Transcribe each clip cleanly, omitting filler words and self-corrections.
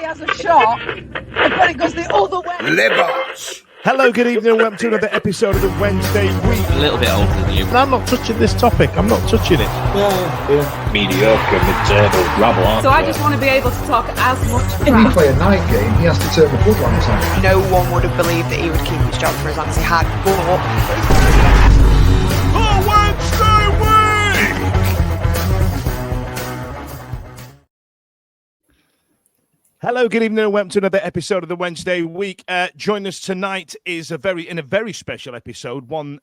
has a shot, but it goes the other way. Libos. Hello, good evening, and welcome to another episode of the Wednesday Week. A little bit older than you. And I'm not touching this topic. I'm not touching it. Yeah. Mediocre, mid-table, rabble, aren't So I they? just want to be able to talk as much If you crap. play a night game, he has to turn the bloodlines on. No one would have believed that he would keep his job for as long as he had. But The Wednesday Week. Hello, good evening, and welcome to another episode of the Wednesday Week. Joining us tonight is a very special episode. One,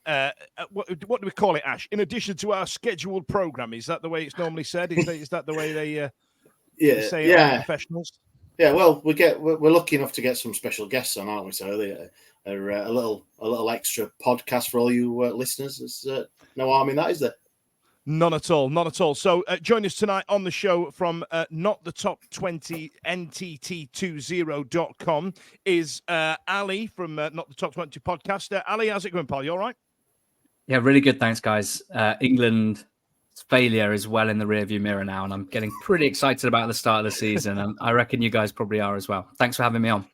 what do we call it, Ash? In addition to our scheduled program, is that the way it's normally said? Is that the way they say it, professionals? Yeah, well, we're lucky enough to get some special guests on, aren't we? So they're a little extra podcast for all you listeners. There's no harm in that, is there? None at all. So join us tonight on the show from Not the Top 20 NTT20.com is Ali from Not the Top 20 podcast. Ali, how's it going, pal? You all right? Yeah, really good. Thanks, guys. England's failure is well in the rearview mirror now, and I'm getting pretty excited about the start of the season. And I reckon you guys probably are as well. Thanks for having me on.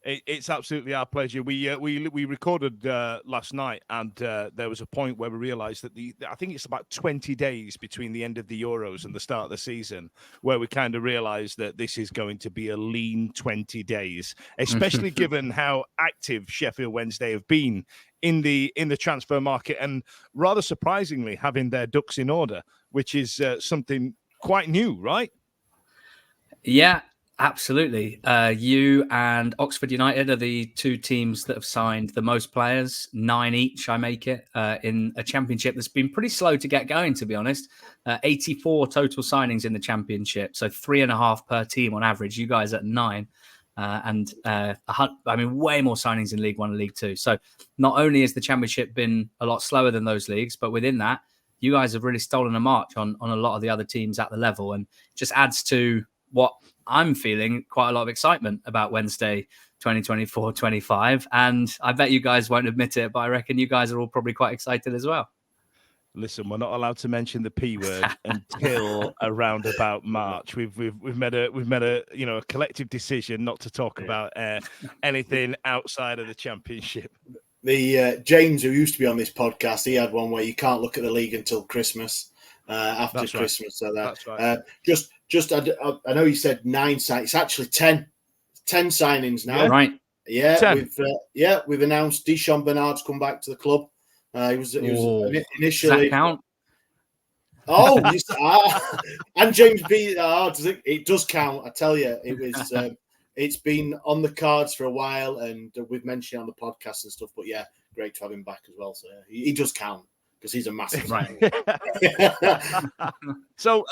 It's absolutely our pleasure. We recorded last night, and there was a point where we realised that I think it's about 20 days between the end of the Euros and the start of the season, where we kind of realised that this is going to be a lean 20 days, especially given how active Sheffield Wednesday have been in the transfer market, and rather surprisingly having their ducks in order, which is something quite new, right? Yeah. Absolutely. You and Oxford United are the two teams that have signed the most players, 9 each, I make it, in a championship that's been pretty slow to get going, to be honest. 84 total signings in the championship, so 3.5 per team on average. You guys at 9. And way more signings in League One and League Two. So not only has the championship been a lot slower than those leagues, but within that, you guys have really stolen a march on a lot of the other teams at the level, and just adds to what I'm feeling quite a lot of excitement about Wednesday 2024-25. And I bet you guys won't admit it, but I reckon you guys are all probably quite excited as well. Listen, we're not allowed to mention the P word until around about March. We've made a a collective decision not to talk about anything outside of the championship. The James, who used to be on this podcast, he had one where you can't look at the league until Christmas. After That's Christmas, right. So that That's right. I know you said 9 signings. It's actually 10 signings now. Yeah, right. Yeah, 10. We've announced Deschamps Bernard's come back to the club. He was initially. Does that count? Oh, and James B. It does count. I tell you, it was. It's been on the cards for a while, and we've mentioned it on the podcast and stuff. But yeah, great to have him back as well. So yeah, he does count, because he's a massive fan. So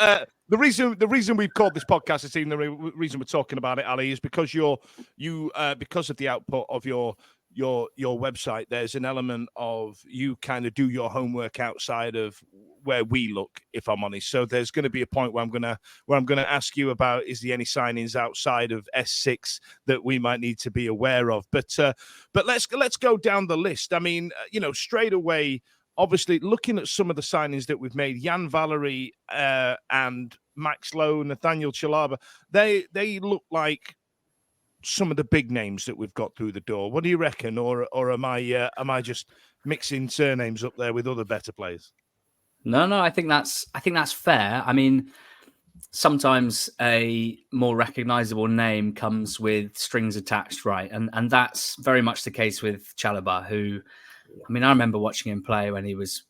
the reason we've called this podcast this evening, the reason we're talking about it, Ali, is because because of the output of your website, there's an element of you kind of do your homework outside of where we look, if I'm honest. So there's going to be a point where I'm gonna ask you about, is there any signings outside of S6 that we might need to be aware of? But let's go down the list. I mean, straight away, obviously, looking at some of the signings that we've made, Jan Valery and Max Lowe, Nathaniel Chalaba, they look like some of the big names that we've got through the door. What do you reckon? Or am I just mixing surnames up there with other better players? No, I think that's fair. I mean, sometimes a more recognizable name comes with strings attached, right? And that's very much the case with Chalaba, who, I mean, I remember watching him play when he was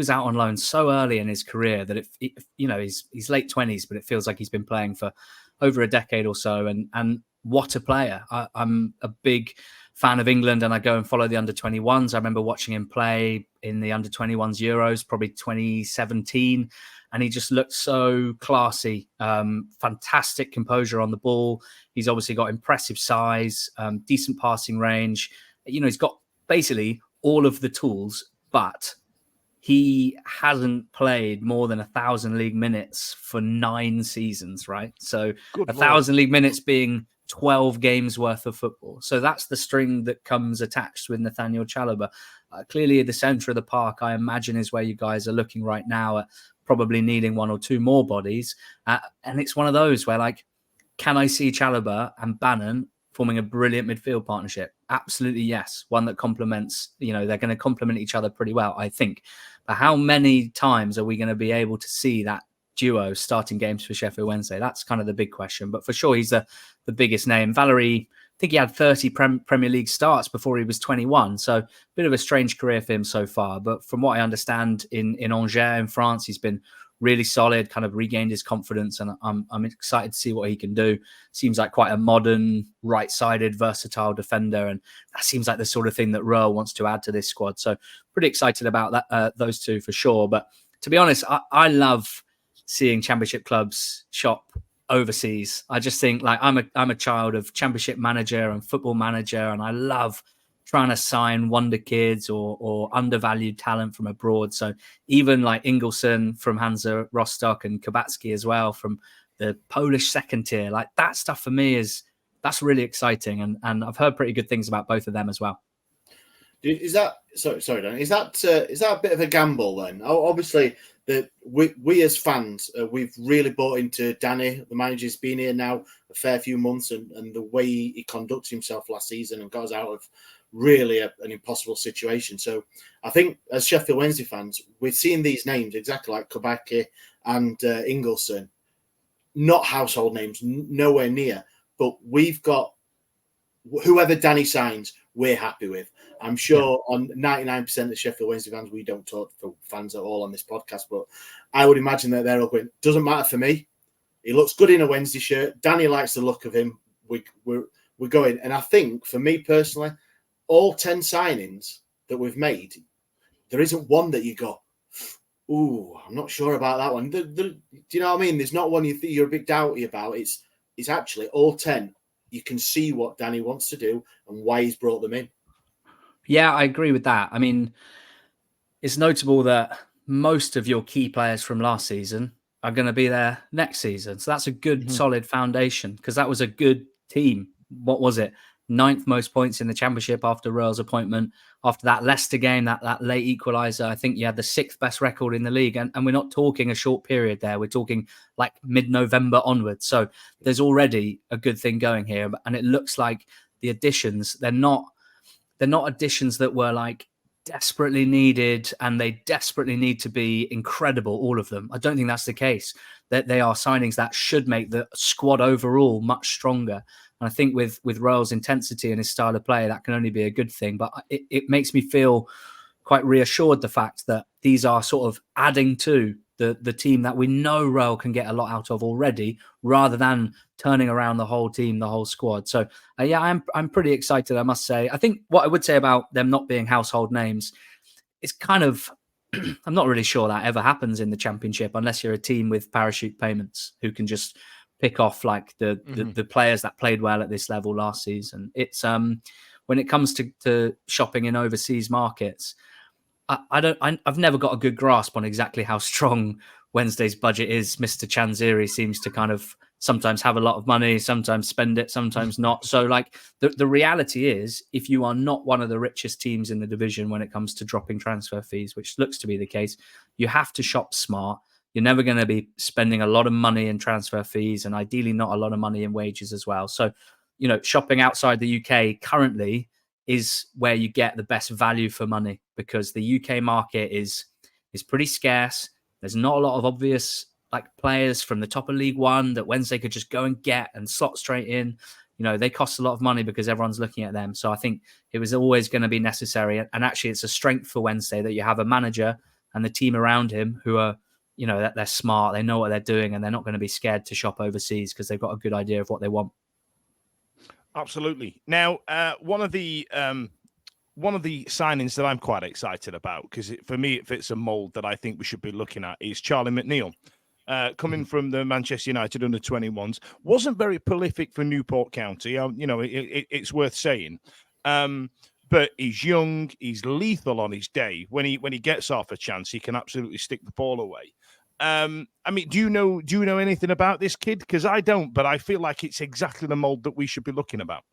out on loan so early in his career that he's late 20s, but it feels like he's been playing for over a decade or so. And what a player! I'm a big fan of England, and I go and follow the under-21s. I remember watching him play in the under-21s Euros, probably 2017, and he just looked so classy. Fantastic composure on the ball. He's obviously got impressive size, decent passing range. He's got basically all of the tools, but he hasn't played more than 1,000 league minutes for 9 seasons, right? So 1,000 league minutes being 12 games worth of football. So that's the string that comes attached with Nathaniel Chalaba. Clearly, the centre of the park, I imagine, is where you guys are looking right now at probably needing 1 or 2 more bodies. And it's one of those where, like, can I see Chalobah and Bannon forming a brilliant midfield partnership? Absolutely, yes. One that complements, they're going to complement each other pretty well, I think. But how many times are we going to be able to see that duo starting games for Sheffield Wednesday? That's kind of the big question. But for sure, he's the biggest name. Valery, I think he had 30 Premier League starts before he was 21. So a bit of a strange career for him so far. But from what I understand, in Angers in France, he's been really solid, kind of regained his confidence. And I'm excited to see what he can do. Seems like quite a modern, right-sided, versatile defender. And that seems like the sort of thing that Royal wants to add to this squad. So pretty excited about that, those two for sure. But to be honest, I love seeing Championship clubs shop overseas. I just think, like, I'm a child of Championship Manager and Football Manager, and I love trying to sign wonder kids or undervalued talent from abroad. So even like Ingelsson from Hansa Rostock and Kubacki as well from the Polish second tier, like that stuff for me that's really exciting, and I've heard pretty good things about both of them as well. Is that sorry, Dan? Is that a bit of a gamble then? Obviously, we as fans, we've really bought into Danny. The manager's been here now a fair few months, and the way he conducts himself last season and got us out of really an impossible situation. So I think as Sheffield Wednesday fans, we're seeing these names exactly like Kubacki and Ingelsson, not household names, nowhere near. But we've got whoever Danny signs, we're happy with. I'm sure on 99% of Sheffield Wednesday fans, we don't talk for fans at all on this podcast, but I would imagine that they're all going, doesn't matter for me. He looks good in a Wednesday shirt. Danny likes the look of him. We're going. And I think for me personally, all 10 signings that we've made, there isn't one that you go, ooh, I'm not sure about that one. Do you know what I mean? There's not one you're a bit doubty about. It's actually all 10. You can see what Danny wants to do and why he's brought them in. Yeah, I agree with that. I mean, it's notable that most of your key players from last season are going to be there next season. So that's a good, solid foundation, because that was a good team. What was it? 9th most points in the Championship after Royal's appointment. After that Leicester game, that late equaliser, I think you had the 6th best record in the league. And we're not talking a short period there. We're talking like mid-November onwards. So there's already a good thing going here. And it looks like the additions, they're not additions that were like desperately needed and they desperately need to be incredible, all of them. I don't think that's the case. That they are signings that should make the squad overall much stronger. And I think with Royal's intensity and his style of play, that can only be a good thing. But it makes me feel quite reassured, the fact that these are sort of adding to the team that we know Royal can get a lot out of already, rather than turning around the whole team, the whole squad. So yeah, I'm pretty excited, I must say. I think what I would say about them not being household names is kind of, I'm not really sure that ever happens in the Championship, unless you're a team with parachute payments who can just pick off like the players that played well at this level last season. It's when it comes to shopping in overseas markets, I've never got a good grasp on exactly how strong Wednesday's budget is. Mr. Chanziri seems to kind of sometimes have a lot of money, sometimes spend it, sometimes not. So like the reality is, if you are not one of the richest teams in the division when it comes to dropping transfer fees, which looks to be the case, you have to shop smart. You're never going to be spending a lot of money in transfer fees, and ideally not a lot of money in wages as well. So, shopping outside the UK currently is where you get the best value for money, because the UK market is pretty scarce. There's not a lot of obvious like players from the top of League One that Wednesday could just go and get and slot straight in. They cost a lot of money because everyone's looking at them. So I think it was always going to be necessary. And actually, it's a strength for Wednesday that you have a manager and the team around him who are, that they're smart, they know what they're doing, and they're not going to be scared to shop overseas because they've got a good idea of what they want. Absolutely. Now, one of the signings that I'm quite excited about, because for me it fits a mold that I think we should be looking at, is Charlie McNeil. Coming from the Manchester United under-21s, wasn't very prolific for Newport County. It's worth saying. But he's young, he's lethal on his day. When he gets off a chance, he can absolutely stick the ball away. Do you know anything about this kid? Because I don't, but I feel like it's exactly the mold that we should be looking about.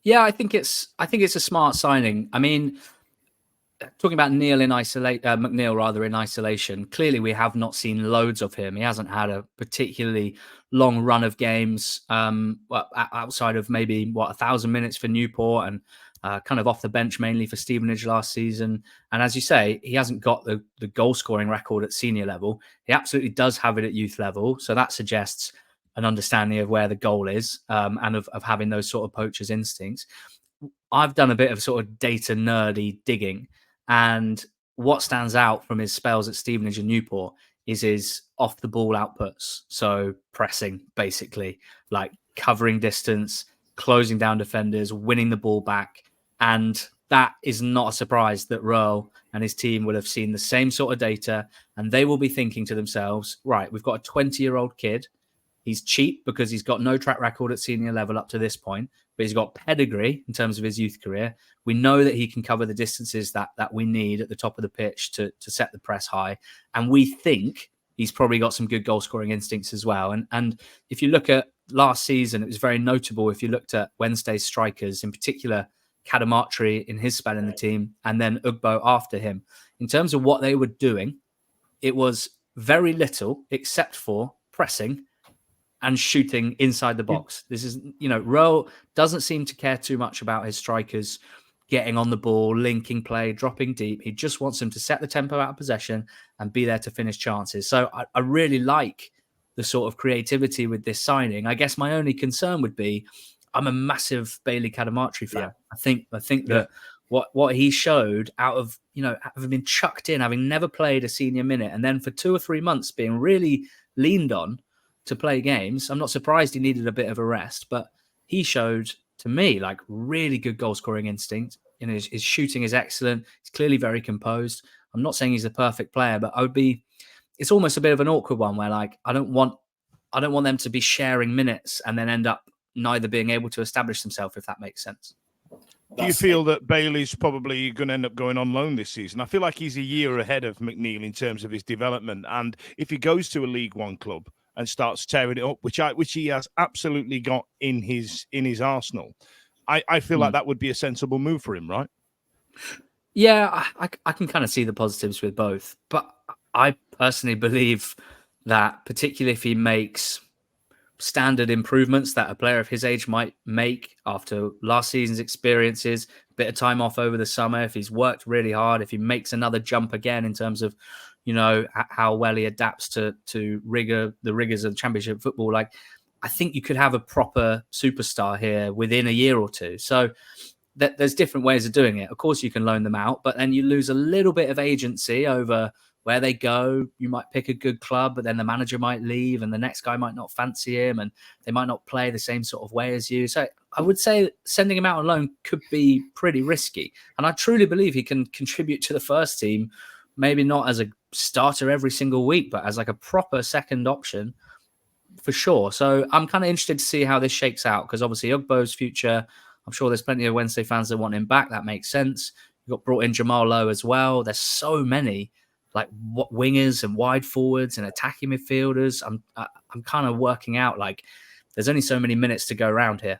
Yeah, I think it's a smart signing. I mean, talking about Neil in McNeil rather in isolation. Clearly, we have not seen loads of him. He hasn't had a particularly long run of games, outside of maybe 1,000 minutes for Newport and kind of off the bench mainly for Stevenage last season. And as you say, he hasn't got the goal scoring record at senior level. He absolutely does have it at youth level. So that suggests an understanding of where the goal is, and of having those sort of poacher's instincts. I've done a bit of sort of data nerdy digging, and what stands out from his spells at Stevenage and Newport is his off the ball outputs. So pressing, basically, like covering distance, closing down defenders, winning the ball back. And that is not a surprise that Rowe and his team will have seen the same sort of data, and they will be thinking to themselves, right, we've got a 20-year-old kid. He's cheap because he's got no track record at senior level up to this point, but he's got pedigree in terms of his youth career. We know that he can cover the distances that we need at the top of the pitch to set the press high. And we think he's probably got some good goal scoring instincts as well. And if you look at last season, it was very notable. If you looked at Wednesday's strikers, in particular, Kadamatri in his spell in the team, and then Ugbo after him, in terms of what they were doing, it was very little except for pressing and shooting inside the box. This is, Rowe doesn't seem to care too much about his strikers getting on the ball, linking play, dropping deep. He just wants them to set the tempo out of possession and be there to finish chances. So I really like the sort of creativity with this signing. I guess my only concern would be, I'm a massive Bailey Kadamatri fan. Yeah. I think that what he showed out of, having been chucked in, having never played a senior minute, and then for 2 or 3 months being really leaned on to play games. I'm not surprised he needed a bit of a rest, but he showed to me like really good goal scoring instinct. His shooting is excellent. He's clearly very composed. I'm not saying he's a perfect player, but it's almost a bit of an awkward one where like, I don't want them to be sharing minutes and then end up neither being able to establish themselves, if that makes sense. Do you feel that Bailey's probably going to end up going on loan this season? I feel like he's a year ahead of McNeil in terms of his development. And if he goes to a League One club and starts tearing it up, which he has absolutely got in his arsenal, I feel like that would be a sensible move for him, right? Yeah, I can kind of see the positives with both. But I personally believe that particularly if he makes standard improvements that a player of his age might make after last season's experiences, a bit of time off over the summer, if he's worked really hard, if he makes another jump again in terms of, how well he adapts to the rigors of Championship football, like I think you could have a proper superstar here within a year or two. So there's different ways of doing it. Of course, you can loan them out, but then you lose a little bit of agency over where they go. You might pick a good club, but then the manager might leave and the next guy might not fancy him and they might not play the same sort of way as you. So I would say sending him out on loan could be pretty risky. And I truly believe he can contribute to the first team, maybe not as a starter every single week, but as like a proper second option for sure. So I'm kind of interested to see how this shakes out, because obviously Ugbo's future, I'm sure there's plenty of Wednesday fans that want him back. That makes sense. You got brought in Jamal Lowe as well. There's so many like wingers and wide forwards and attacking midfielders. I'm kind of working out like there's only so many minutes to go around here.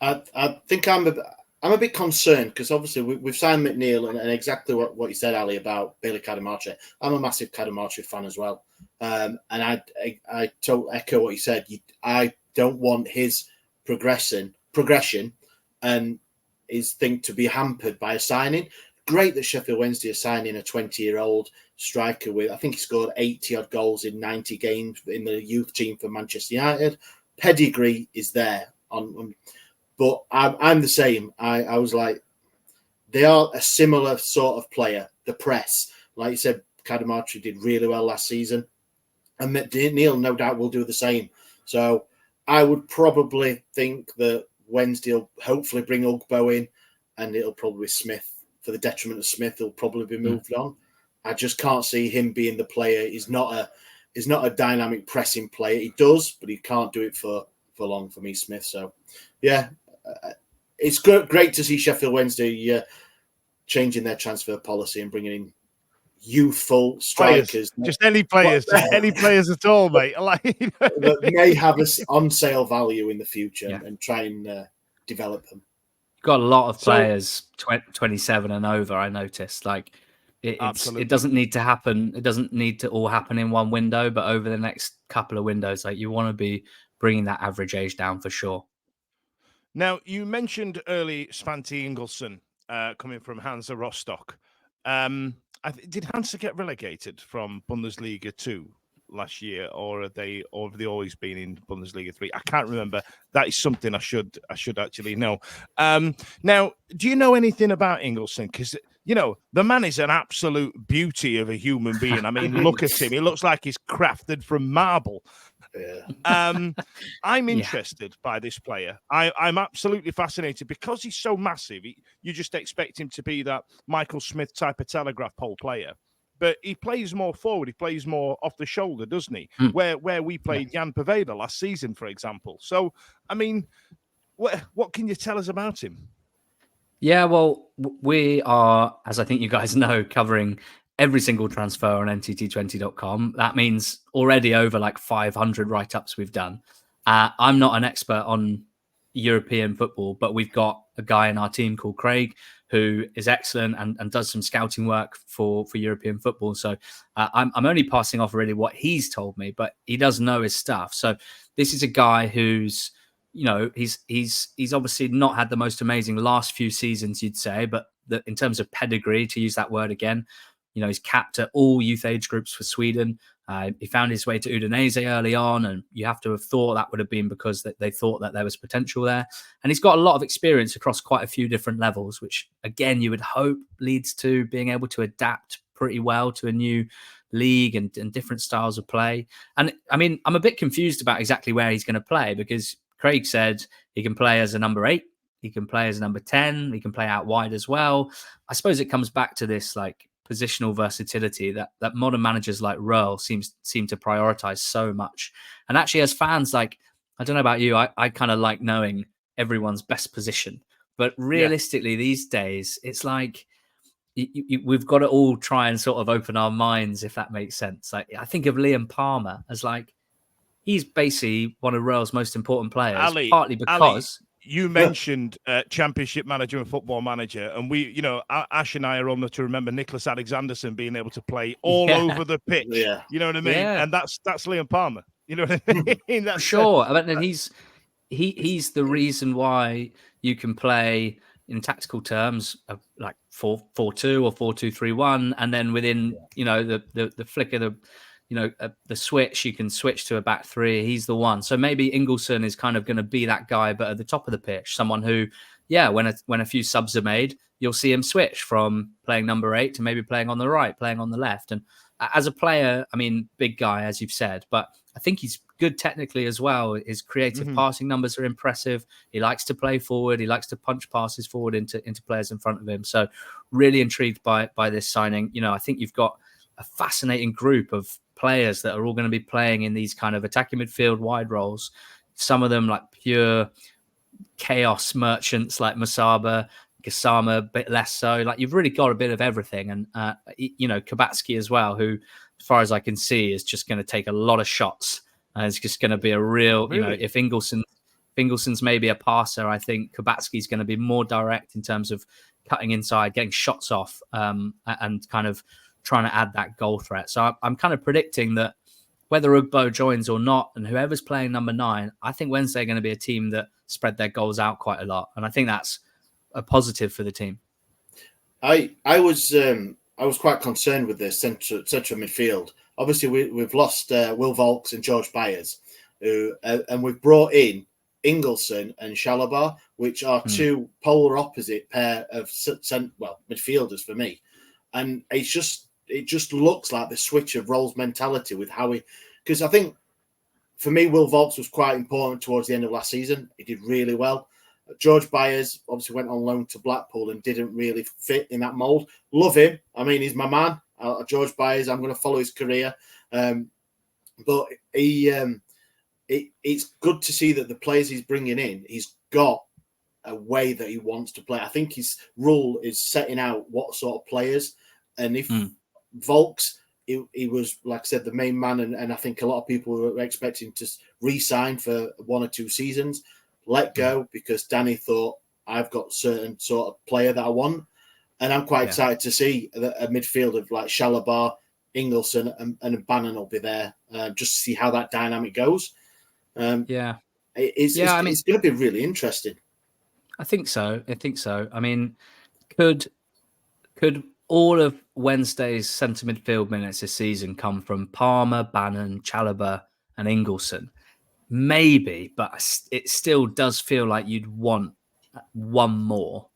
I think I'm a bit concerned because obviously we've signed McNeil and exactly what you said, Ali, about Bailey Kadamatri. I'm a massive Kadamatri fan as well. And I totally echo what you said. I don't want his progression and his thing to be hampered by a signing. Great that Sheffield Wednesday are signing a 20-year-old striker with, I think he scored 80-odd goals in 90 games in the youth team for Manchester United. Pedigree is there. But I'm the same. I was like, they are a similar sort of player. The press, like you said, Kadamatri did really well last season. And Neil, no doubt, will do the same. So I would probably think that Wednesday will hopefully bring Ugbo in and it'll probably be Smith. For the detriment of Smith, he'll probably be moved on. I just can't see him being the player. He's not a dynamic pressing player. He does, but he can't do it for long for me, Smith. So, yeah, it's great to see Sheffield Wednesday changing their transfer policy and bringing in youthful strikers. Just any players at all, mate. That may have us on sale value in the future and try and develop them. got a lot of So- players 27 and over. I noticed it Absolutely. doesn't need to happen. It doesn't need to all happen in one window, but over the next couple of windows, like you want to be bringing that average age down for sure. Now, you mentioned early Svante Ingelsson coming from Hansa Rostock. Did Hansa get relegated from Bundesliga 2 last year, or have they always been in Bundesliga 3? I can't remember. That is something I should actually know. Now, do you know anything about Ingelsson? Because the man is an absolute beauty of a human being. I mean, look at him. He looks like he's crafted from marble. Yeah. I'm interested by this player. I'm absolutely fascinated because he's so massive. You just expect him to be that Michael Smith type of telegraph pole player, but he plays more forward. He plays more off the shoulder, doesn't he? Where we played Jan Poveda last season, for example. So, I mean, what can you tell us about him? Yeah, well, we are, as I think you guys know, covering every single transfer on NTT20.com. That means already over like 500 write-ups we've done. I'm not an expert on European football, but we've got a guy in our team called Craig who is excellent and does some scouting work for European football. So I'm only passing off really what he's told me, but he does know his stuff. So this is a guy who's, he's obviously not had the most amazing last few seasons, you'd say, but in terms of pedigree, to use that word again, he's capped at all youth age groups for Sweden. He found his way to Udinese early on, and you have to have thought that would have been because they thought that there was potential there. And he's got a lot of experience across quite a few different levels, which, again, you would hope leads to being able to adapt pretty well to a new league and different styles of play. And, I mean, I'm a bit confused about exactly where he's going to play because Craig said he can play as a number 8. He can play as a number 10. He can play out wide as well. I suppose it comes back to this, positional versatility that modern managers like Röhl seem to prioritize so much. And actually, as fans, I don't know about you, I kind of like knowing everyone's best position. But realistically, these days, it's like we've got to all try and sort of open our minds, if that makes sense. I think of Liam Palmer as he's basically one of Röhl's most important players, Ali, partly because... You mentioned Championship Manager and Football Manager, and we, Ash and I are on to remember Nicholas Alexanderson being able to play all over the pitch. Yeah. You know what I mean? Yeah. And that's Liam Palmer. You know what I mean? That's, sure. I mean, he's the reason why you can play in tactical terms like 4-4-2 or 4-2-3-1, and then within the flick of the switch, you can switch to a back 3. He's the one. So maybe Ingelsson is kind of going to be that guy, but at the top of the pitch, someone who, when a few subs are made, you'll see him switch from playing number 8 to maybe playing on the right, playing on the left. And as a player, I mean, big guy, as you've said, but I think he's good technically as well. His creative passing numbers are impressive. He likes to play forward. He likes to punch passes forward into players in front of him. So really intrigued by this signing. I think you've got a fascinating group of players that are all going to be playing in these kind of attacking midfield wide roles. Some of them like pure chaos merchants like Musaba, Gassama, a bit less so. You've really got a bit of everything. And, Kabatsky as well, who, as far as I can see, is just going to take a lot of shots. And it's just going to be a real, if Ingelson's maybe a passer, I think Kabatsky's going to be more direct in terms of cutting inside, getting shots off, and kind of trying to add that goal threat. So I'm kind of predicting that whether Ugbo joins or not, and whoever's playing number 9, I think Wednesday are going to be a team that spread their goals out quite a lot. And I think that's a positive for the team. I was quite concerned with this central midfield. Obviously, we've lost Will Volks and George Byers, and we've brought in Ingelsson and Shalabar, which are two polar opposite pair of midfielders for me. And it just looks like the switch of Röhl's mentality with how because I think for me, Will Volks was quite important towards the end of last season. He did really well. George Byers obviously went on loan to Blackpool and didn't really fit in that mould. Love him. I mean, he's my man. George Byers, I'm going to follow his career. But it's good to see that the players he's bringing in, he's got a way that he wants to play. I think his rule is setting out what sort of players. And if Volks, he was, like I said, the main man, and I think a lot of people were expecting to re-sign for 1 or 2 seasons. Let go because Danny thought I've got certain sort of player that I want, and I'm quite excited to see a midfield of like Shalabar, Ingleson, and Bannon will be there, just to see how that dynamic goes. It's going to be really interesting. I think so. I mean, could all of Wednesday's centre midfield minutes this season come from Palmer, Bannon, Chalobah, and Ingleson? Maybe, but it still does feel like you'd want one more.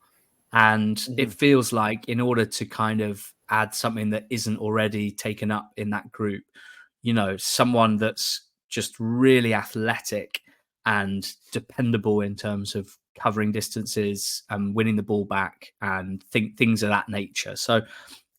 And it feels like in order to kind of add something that isn't already taken up in that group, someone that's just really athletic and dependable in terms of covering distances and winning the ball back and things of that nature. So,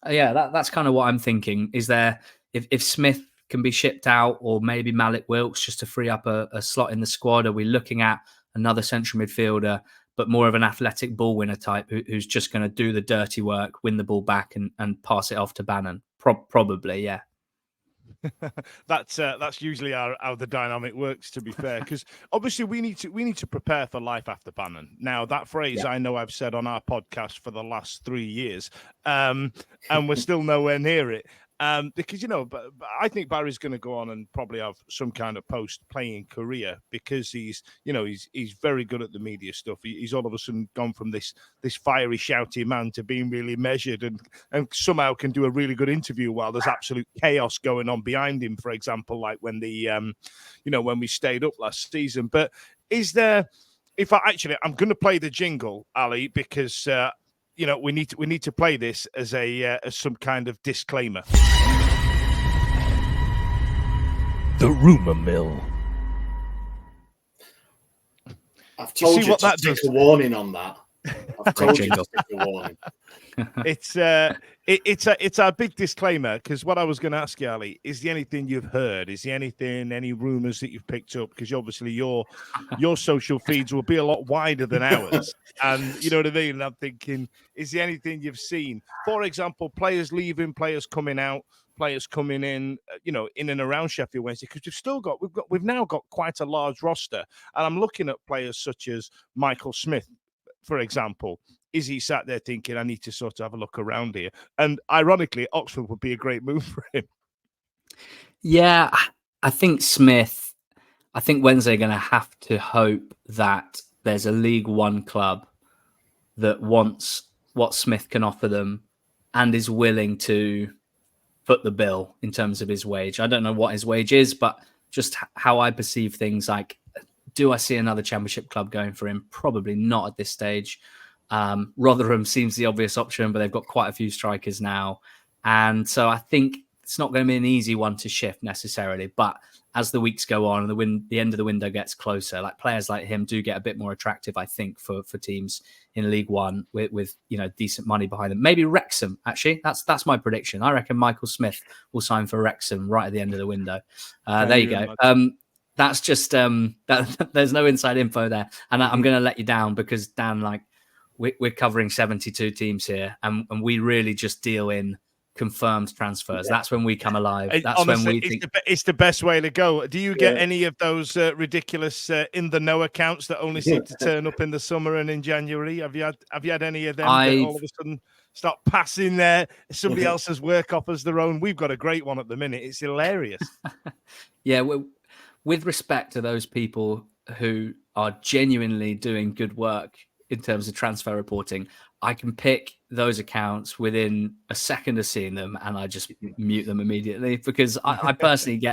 that's kind of what I'm thinking. Is there, if Smith can be shipped out, or maybe Malik Wilkes just to free up a slot in the squad, are we looking at another central midfielder, but more of an athletic ball winner type who's just going to do the dirty work, win the ball back and pass it off to Bannon? Probably, yeah. That's usually how the dynamic works, to be fair, because obviously we need to prepare for life after Bannon. Now, that phrase I know I've said on our podcast for the last 3 years, and we're still nowhere near it. Because but I think Barry's going to go on and probably have some kind of post-playing career, because he's very good at the media stuff. He's all of a sudden gone from this fiery, shouty man to being really measured, and somehow can do a really good interview while there's absolute chaos going on behind him. For example, like when when we stayed up last season. But is there? I'm going to play the jingle, Ali, because. We need to play this as as some kind of disclaimer. The rumor mill. I've told you to stick a warning on that. I've told you to stick a warning. It's our big disclaimer, because what I was going to ask you, Ali, is there anything you've heard? Is there any rumors that you've picked up? Because obviously your social feeds will be a lot wider than ours, and you know what I mean. And I'm thinking, is there anything you've seen? For example, players leaving, players coming out, players coming in, in and around Sheffield Wednesday, because we've now got quite a large roster, and I'm looking at players such as Michael Smith, for example. Is he sat there thinking, I need to sort of have a look around here? And ironically, Oxford would be a great move for him. Yeah, I think Wednesday are going to have to hope that there's a League One club that wants what Smith can offer them and is willing to foot the bill in terms of his wage. I don't know what his wage is, but just how I perceive things, like, do I see another Championship club going for him? Probably not at this stage. Rotherham seems the obvious option, but they've got quite a few strikers now. And so I think it's not going to be an easy one to shift necessarily. But as the weeks go on and the end of the window gets closer, like, players like him do get a bit more attractive, I think, for teams in League One with decent money behind them. Maybe Wrexham, actually. That's my prediction. I reckon Michael Smith will sign for Wrexham right at the end of the window. There you go. That's just there's no inside info there. And I'm going to let you down because, Dan, we're covering 72 teams here, and we really just deal in confirmed transfers. That's when we come alive. That's honestly, when we think it's the best way to go. Do you get any of those ridiculous in the know accounts that only seem to turn up in the summer and in January? Have you had any of them that all of a sudden start passing somebody else's work off as their own? We've got a great one at the minute. It's hilarious. Yeah, with respect to those people who are genuinely doing good work in terms of transfer reporting, I can pick those accounts within a second of seeing them, and I just mute them immediately, because I personally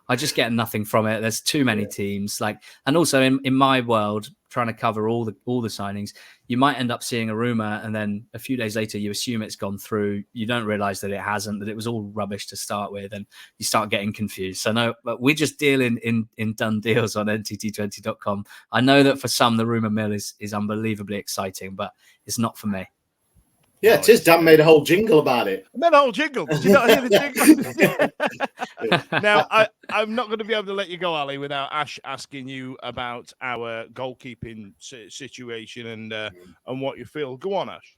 I just get nothing from it. There's too many teams, and also in my world, trying to cover all the signings, you might end up seeing a rumor, and then a few days later you assume it's gone through. You don't realize that it hasn't, that it was all rubbish to start with, and you start getting confused. So no, but we just deal in done deals on NTT20.com. I know that for some the rumor mill is unbelievably exciting, but it's not for me. Yeah, it is. Dan made a whole jingle about it. I made a whole jingle. Did you not hear the jingle? Now, I'm not going to be able to let you go, Ali, without Ash asking you about our goalkeeping situation and what you feel. Go on, Ash.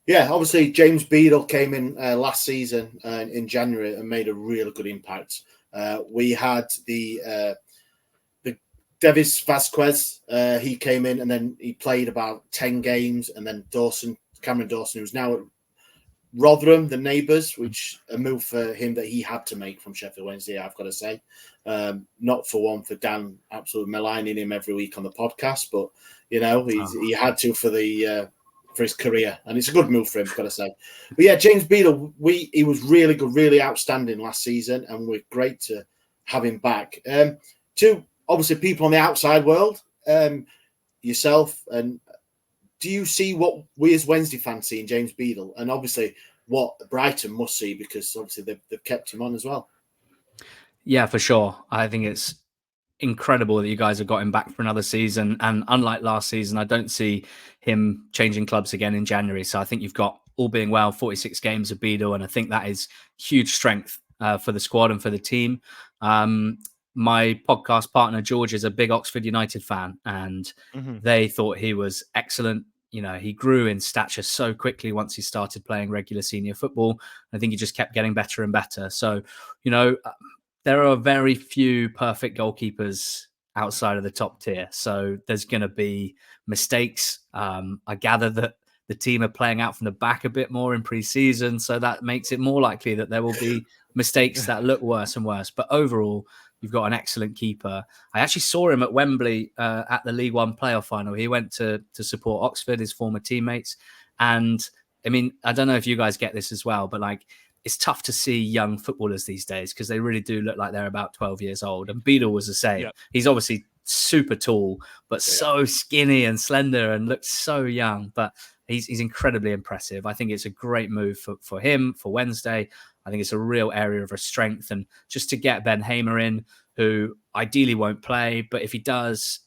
Yeah, obviously James Beadle came in last season in January and made a really good impact. We had the Davis Vasquez, he came in and then he played about 10 games, and then Cameron Dawson, who's now at Rotherham, the neighbours, which a move for him that he had to make from Sheffield Wednesday, I've got to say. Not for Dan absolutely maligning him every week on the podcast, but he had to for his career, and it's a good move for him, I've got to say. But yeah, James Beadle, he was really good, really outstanding last season, and we're great to have him back. To obviously people on the outside world, yourself, and do you see what we as Wednesday fans see in James Beadle, and obviously what Brighton must see, because obviously they've kept him on as well? Yeah, for sure. I think it's incredible that you guys have got him back for another season. And unlike last season, I don't see him changing clubs again in January. So I think you've got, all being well, 46 games of Beadle. And I think that is huge strength for the squad and for the team. My podcast partner, George, is a big Oxford United fan, and they thought he was excellent. He grew in stature so quickly once he started playing regular senior football. I think he just kept getting better and better. So, there are very few perfect goalkeepers outside of the top tier. So there's going to be mistakes. I gather that the team are playing out from the back a bit more in pre-season, so that makes it more likely that there will be mistakes that look worse and worse. But overall, you've got an excellent keeper. I actually saw him at Wembley at the League One playoff final. He went to support Oxford, his former teammates. And I mean, I don't know if you guys get this as well, but it's tough to see young footballers these days because they really do look like they're about 12 years old. And Beadle was the same. Yeah. He's obviously super tall, but so skinny and slender and looks so young. But he's incredibly impressive. I think it's a great move for him, for Wednesday. I think it's a real area of strength. And just to get Ben Hamer in, who ideally won't play, but if he does,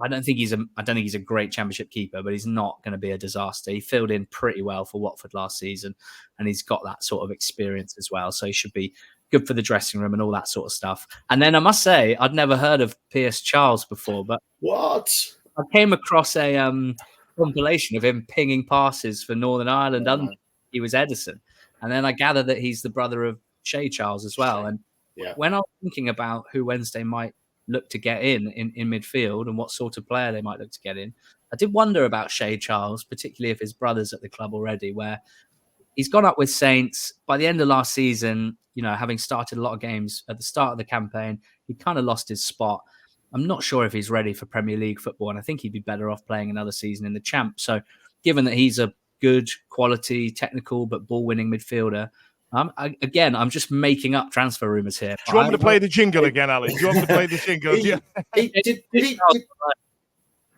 I don't think he's a great championship keeper, but he's not going to be a disaster. He filled in pretty well for Watford last season, and he's got that sort of experience as well. So he should be good for the dressing room and all that sort of stuff. And then I must say, I'd never heard of Pierce Charles before, but what? I came across a compilation of him pinging passes for Northern Ireland under he was Edison. And then I gather that he's the brother of Shay Charles as well. And when I was thinking about who Wednesday might look to get in midfield and what sort of player they might look to get in, I did wonder about Shay Charles, particularly if his brother's at the club already, where he's gone up with Saints. By the end of last season, having started a lot of games at the start of the campaign, he kind of lost his spot. I'm not sure if he's ready for Premier League football, and I think he'd be better off playing another season in the Champ. So given that he's a good quality, technical, but ball-winning midfielder, I'm just making up transfer rumours here. Do you want me to play the jingle again, Ali? Do you want me to play the jingle?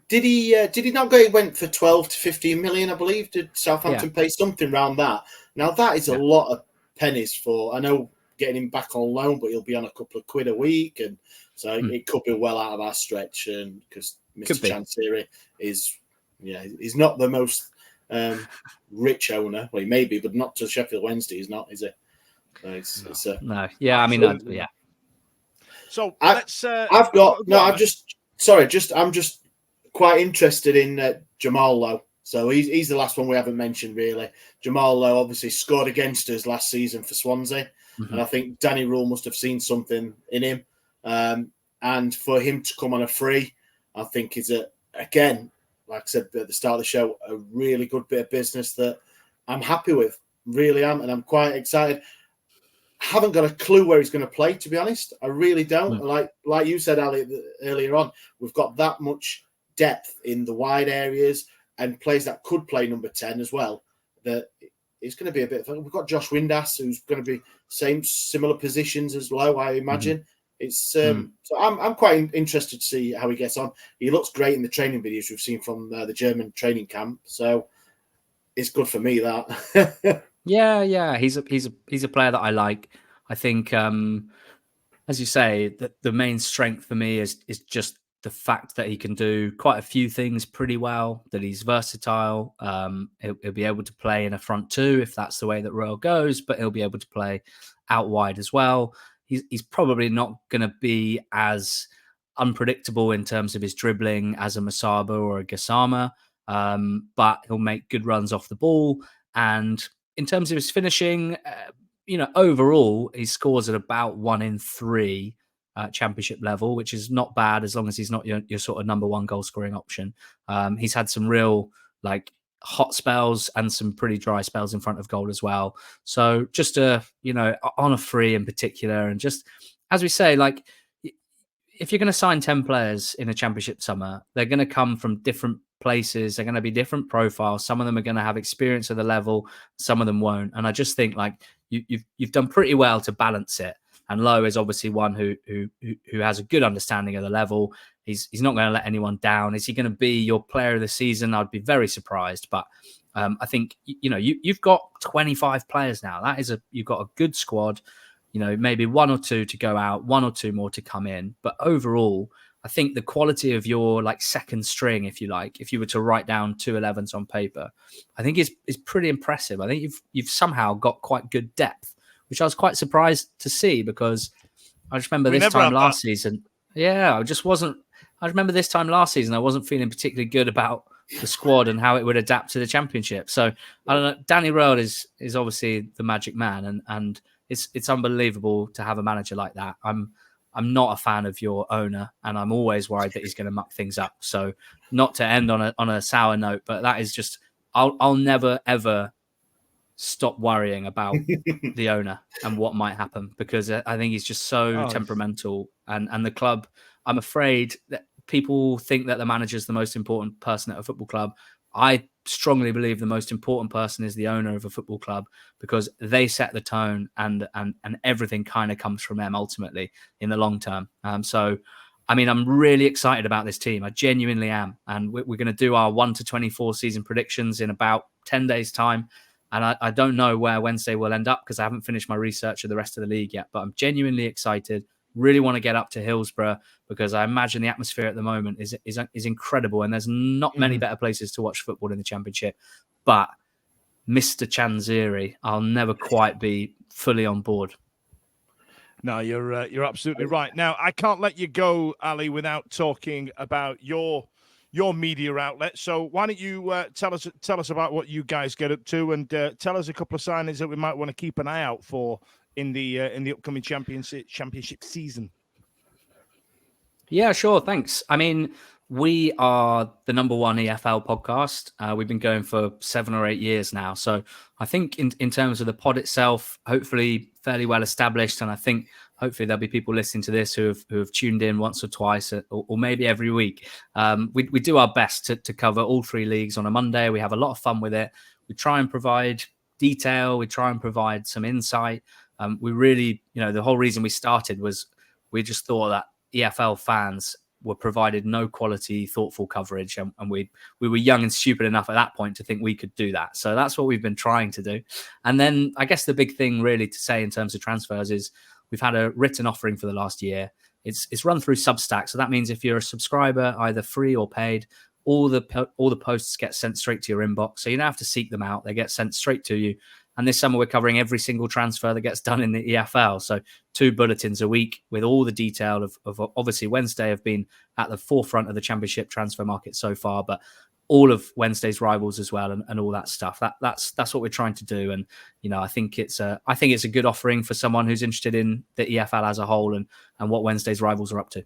Did he not go? He went for 12 to 15 million, I believe. Did Southampton pay something around that? Now that is a lot of pennies for. I know getting him back on loan, but he'll be on a couple of quid a week, and so it could be well out of our stretch. And because Mr. Chansiri is, he's not the most rich owner. Well, he may be, but not to Sheffield Wednesday. He's not, is he? No. Yeah, I mean, yeah. So let's. I'm just quite interested in Jamal Lowe. So he's the last one we haven't mentioned, really. Jamal Lowe obviously scored against us last season for Swansea. And I think Danny Rule must have seen something in him. And for him to come on a free, I think is again, like I said at the start of the show, a really good bit of business that I'm happy with. Really am. And I'm quite excited. Haven't got a clue where he's going to play, to be honest. I really don't. Like you said, Ali, earlier on, we've got that much depth in the wide areas and players that could play number 10 as well. That it's going to be a bit. We've got Josh Windass, who's going to be similar positions as Lowe, I imagine. It's so I'm quite interested to see how he gets on. He looks great in the training videos we've seen from the German training camp. So it's good for me that. Yeah, he's a player that I like. I think, as you say, the main strength for me is just the fact that he can do quite a few things pretty well. That he's versatile. He'll be able to play in a front two if that's the way that Royal goes, but he'll be able to play out wide as well. He's probably not going to be as unpredictable in terms of his dribbling as a Masaba or a Gassama, but he'll make good runs off the ball. And in terms of his finishing, overall, he scores at about 1 in 3 championship level, which is not bad as long as he's not your sort of number one goal scoring option. He's had some real like hot spells and some pretty dry spells in front of goal as well. So just on a free in particular, and just as we say, like if you're going to sign 10 players in a championship summer, they're going to come from different places. They're going to be different profiles. Some of them are going to have experience at the level. Some of them won't. And I just think like you've done pretty well to balance it. And Lowe is obviously one who has a good understanding of the level. He's not going to let anyone down. Is he going to be your player of the season? I'd be very surprised. But I think you've got 25 players now. You've got a good squad. Maybe one or two to go out, one or two more to come in. But overall, I think the quality of your like second string, if you like, if you were to write down 2 11s on paper, I think is pretty impressive. I think you've somehow got quite good depth, which I was quite surprised to see, because I just remember this time last season. Yeah, I remember this time last season, I wasn't feeling particularly good about the squad and how it would adapt to the championship. So I don't know. Danny Röhl is obviously the magic man, and it's unbelievable to have a manager like that. I'm not a fan of your owner, and I'm always worried that he's going to muck things up. So not to end on a sour note, but that is just I'll never ever stop worrying about the owner and what might happen, because I think he's just so temperamental, and the club. I'm afraid that people think that the manager is the most important person at a football club. I strongly believe the most important person is the owner of a football club, because they set the tone, and everything kind of comes from them ultimately in the long term. So, I mean, I'm really excited about this team. I genuinely am. And we're going to do our 1 to 24 season predictions in about 10 days time. And I don't know where Wednesday will end up, because I haven't finished my research of the rest of the league yet, but I'm genuinely excited. Really want to get up to Hillsborough, because I imagine the atmosphere at the moment is incredible, and there's not many better places to watch football in the Championship. But Mr. Chanziri, I'll never quite be fully on board. No, you're absolutely right. Now, I can't let you go, Ali, without talking about your media outlet. So why don't you tell us about what you guys get up to, and tell us a couple of signings that we might want to keep an eye out for in the upcoming championship season. Yeah, sure. Thanks. I mean, we are the number one EFL podcast. We've been going for 7 or 8 years now. So I think in terms of the pod itself, hopefully fairly well established. And I think hopefully there'll be people listening to this who have tuned in once or twice, or maybe every week. We do our best to cover all 3 leagues on a Monday. We have a lot of fun with it. We try and provide detail. We try and provide some insight. We really, the whole reason we started was we just thought that EFL fans were provided no quality, thoughtful coverage. And we were young and stupid enough at that point to think we could do that. So that's what we've been trying to do. And then I guess the big thing really to say in terms of transfers is we've had a written offering for the last year. It's run through Substack. So that means if you're a subscriber, either free or paid, all the posts get sent straight to your inbox. So you don't have to seek them out. They get sent straight to you. And this summer, we're covering every single transfer that gets done in the EFL. So 2 bulletins a week with all the detail of obviously Wednesday have been at the forefront of the championship transfer market so far, but all of Wednesday's rivals as well, and all that stuff. That's what we're trying to do. And, I think it's a good offering for someone who's interested in the EFL as a whole and what Wednesday's rivals are up to.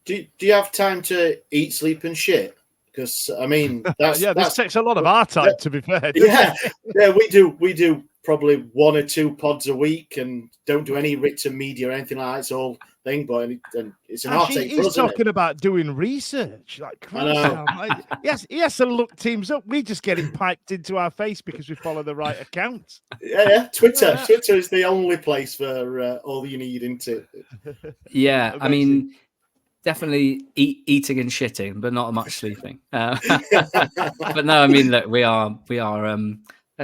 Do you have time to eat, sleep and shit? Because I mean, this takes a lot of our time, to be fair. Yeah, we do probably 1 or 2 pods a week, and don't do any written media or anything like that. It's all thing, but it's an heartache for us. He's talking about doing research, like crazy. Yes, he has to look teams up. We just get it piped into our face because we follow the right accounts. Yeah. Twitter is the only place for all you need, isn't it? Yeah, I mean. Definitely eating and shitting, but not much sleeping. But no, I mean, look, we are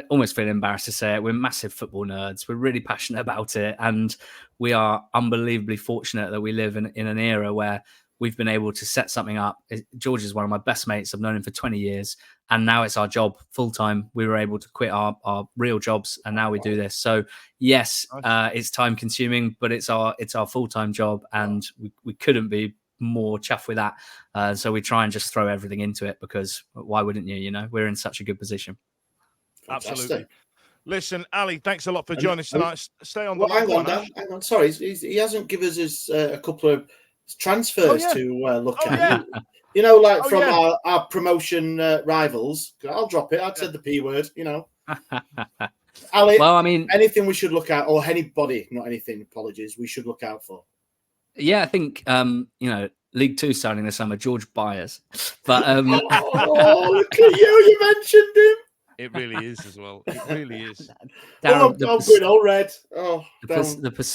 almost feeling embarrassed to say it. We're massive football nerds. We're really passionate about it. And we are unbelievably fortunate that we live in an era where we've been able to set something up. George is one of my best mates. I've known him for 20 years. And now it's our job full time. We were able to quit our real jobs, and now we do this. So yes, it's time consuming, but it's our full time job, and we couldn't be more chuffed with that. So we try and just throw everything into it, because why wouldn't you? We're in such a good position. Absolutely. Listen, Ali, thanks a lot for joining us tonight. Stay on the Well, line. hang on. Sorry, he hasn't given us a couple of transfers to look at. Yeah. You know, like from our promotion rivals. I'll drop it. I'd said the P word, you know. Ali, well, I mean, anything we should look at, or anybody, not anything, apologies, we should look out for. Yeah, I think, League Two signing this summer, George Byers. But oh, look at you mentioned him. It really is as well. It really is. I'm going all red. Oh, the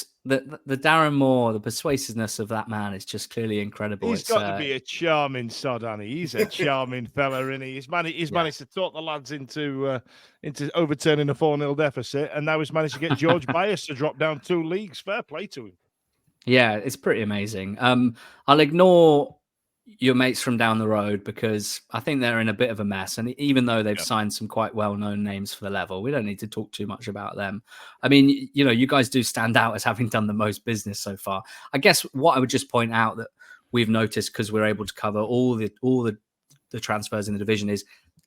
Darren Moore, the persuasiveness of that man is just clearly incredible. He's got to be a charming sod, Annie. He's a charming fella, isn't he? He's managed to talk the lads into overturning a 4-0 deficit, and now he's managed to get George Byers to drop down 2 leagues. Fair play to him. Yeah, it's pretty amazing. I'll ignore your mates from down the road because I think they're in a bit of a mess. And even though they've signed some quite well-known names for the level, we don't need to talk too much about them. I mean, you guys do stand out as having done the most business so far. I guess what I would just point out that we've noticed, because we're able to cover all the transfers in the division, is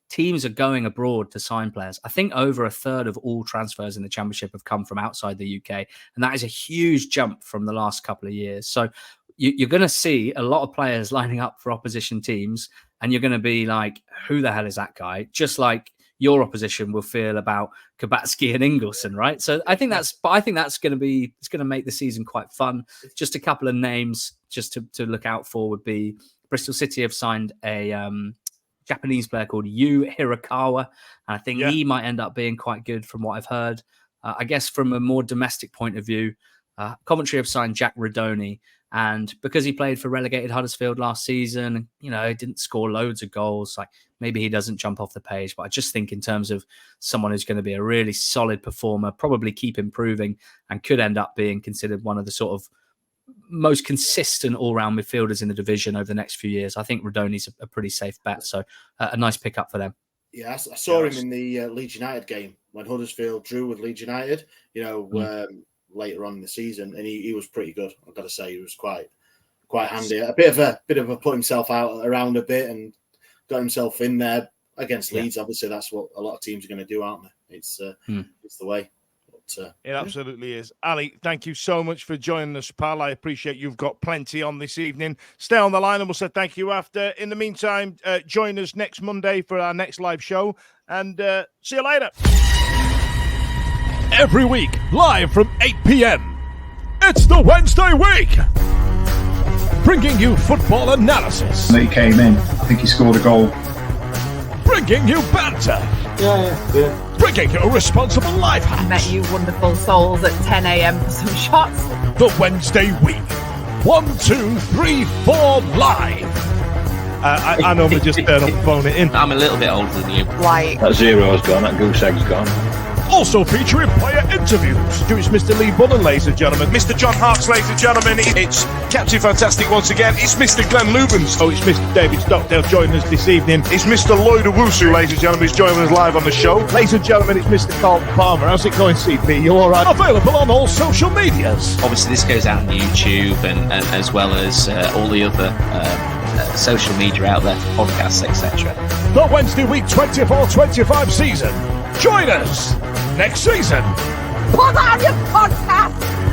teams are going abroad to sign players. I think over a third of all transfers in the Championship have come from outside the UK. And that is a huge jump from the last couple of years. So you're going to see a lot of players lining up for opposition teams, and you're going to be like, who the hell is that guy? Just like your opposition will feel about Kabatsky and Ingelsson, right? So I think that's going to make the season quite fun. Just a couple of names just to look out for would be Bristol City have signed a Japanese player called Yu Hirakawa, and I think he might end up being quite good from what I've heard. I guess from a more domestic point of view, Coventry have signed Jack Rodoni. And because he played for relegated Huddersfield last season, he didn't score loads of goals. Like, maybe he doesn't jump off the page. But I just think in terms of someone who's going to be a really solid performer, probably keep improving, and could end up being considered one of the sort of most consistent all-round midfielders in the division over the next few years. I think Rodoni's a pretty safe bet. So a nice pickup for them. Yeah, I saw him in the Leeds United game when Huddersfield drew with Leeds United, later on in the season, and he was pretty good. I've got to say, he was quite handy. A bit of a put himself out around a bit and got himself in there against Leeds. Obviously, that's what a lot of teams are going to do, aren't they? It's the way. But, it absolutely is. Ali, thank you so much for joining us, pal. I appreciate you've got plenty on this evening. Stay on the line and we'll say thank you after. In the meantime, join us next Monday for our next live show, and see you later. Every week, live from 8 p.m. It's the Wednesday Week, bringing you football analysis. He came in. I think he scored a goal. Bringing you banter. Yeah. Bringing you responsible life hacks. I met you wonderful souls at 10 a.m. for some shots. The Wednesday Week. 1, 2, 3, 4 live. I normally just turn up and phone it in. I'm a little bit older than you. Like, That zero's gone, that goose egg's gone. Also featuring player interviews. It's Mr. Lee Bullen, ladies and gentlemen. Mr. John Harks, ladies and gentlemen. It's Captain Fantastic once again. It's Mr. Glenn Lubens. Oh, it's Mr. David Stockdale joining us this evening. It's Mr. Lloyd Owusu, ladies and gentlemen, who's joining us live on the show. Ladies and gentlemen, it's Mr. Carlton Palmer. How's it going, CP? You all right? Available on all social medias. Obviously, this goes out on YouTube and as well as all the other social media outlets, podcasts, etc. The Wednesday Week 24-25 season. Join us next season. Put on your podcast!